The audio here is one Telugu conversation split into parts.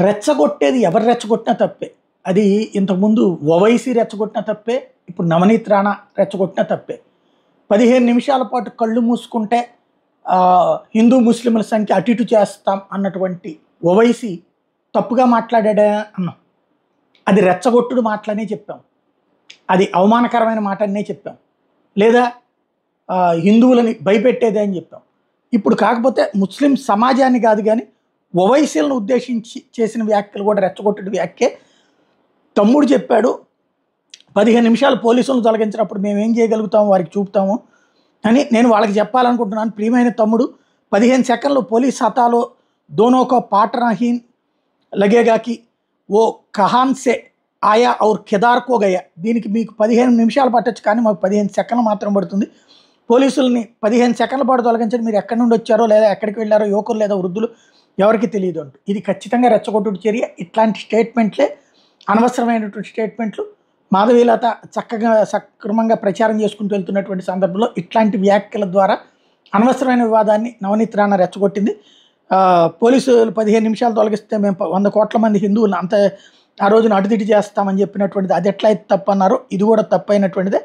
రెచ్చగొట్టేది ఎవరు రెచ్చగొట్టినా తప్పే. అది ఇంతకుముందు ఓవైసీ రెచ్చగొట్టినా తప్పే, ఇప్పుడు నవనీత్ రాణా రెచ్చగొట్టినా తప్పే. 15 నిమిషాల పాటు కళ్ళు మూసుకుంటే హిందూ ముస్లింల సంఖ్య అటు ఇటు చేస్తాం అన్నటువంటి ఓవైసీ తప్పుగా మాట్లాడా అన్నాం. అది రెచ్చగొట్టుడు మాటలనే చెప్పాం, అది అవమానకరమైన మాట అనే చెప్పాం, లేదా హిందువులని భయపెట్టేదే అని చెప్పాం. ఇప్పుడు కాకపోతే ముస్లిం సమాజాన్ని కాదు కానీ ఓవైసీలను ఉద్దేశించి చేసిన వ్యాఖ్యలు కూడా రెచ్చగొట్టుడు వ్యాఖ్యే. తమ్ముడు చెప్పాడు 15 నిమిషాలు పోలీసులను తొలగించినప్పుడు మేము ఏం చేయగలుగుతాము వారికి చూపుతాము అని. నేను వాళ్ళకి చెప్పాలనుకుంటున్నాను, ప్రియమైన తమ్ముడు, 15 సెకండ్లు పోలీస్ హతాలో దోనోకో పాటనహీన్ లగేగాకి ఓ కహాన్ సే ఆయా ఔర్ కెదార్కో గయా. దీనికి మీకు 15 నిమిషాలు పట్టచ్చు, కానీ మాకు 15 సెకండ్లు మాత్రం పడుతుంది. పోలీసుల్ని 15 సెకండ్ల పాటు తొలగించండి, మీరు ఎక్కడి నుండి వచ్చారో లేదా ఎక్కడికి వెళ్ళారో యువకులు లేదా వృద్ధులు ఎవరికి తెలియదు అంటూ. ఇది ఖచ్చితంగా రెచ్చగొట్టుడు చర్య. ఇట్లాంటి స్టేట్మెంట్లే అనవసరమైనటువంటి స్టేట్మెంట్లు. మాధవీలత చక్కగా సక్రమంగా ప్రచారం చేసుకుంటూ వెళ్తున్నటువంటి సందర్భంలో ఇట్లాంటి వ్యాఖ్యల ద్వారా అనవసరమైన వివాదాన్ని నవనీత్ రాణా రెచ్చగొట్టింది. పోలీసులు 15 నిమిషాలు తొలగిస్తే మేము 100 కోట్ల మంది హిందువులను అంత ఆ రోజున అటుదిటి చేస్తామని చెప్పినటువంటిది అది ఎట్లయితే తప్పు అన్నారో ఇది కూడా తప్పు అయినటువంటిదే.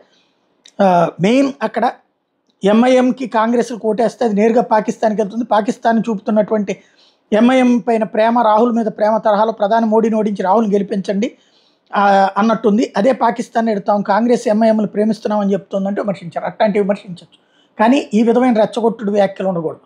మెయిన్ అక్కడ ఎంఐఎంకి కాంగ్రెస్ కోటేస్తే అది నేరుగా పాకిస్తాన్కి వెళ్తుంది. పాకిస్తాన్ చూపుతున్నటువంటి ఎంఐఎం పైన ప్రేమ, రాహుల్ మీద ప్రేమ తరహాలో ప్రధాని మోడీని ఓడించి రాహుల్ని గెలిపించండి అన్నట్టుంది. అదే పాకిస్తాన్ ఎడతాం, కాంగ్రెస్ ఎంఐఎంలు ప్రేమిస్తున్నామని చెప్తుందంటే విమర్శించారు. అట్లాంటివి విమర్శించవచ్చు, కానీ ఈ విధమైన రెచ్చగొట్టుడు వ్యాఖ్యలు ఉండకూడదు.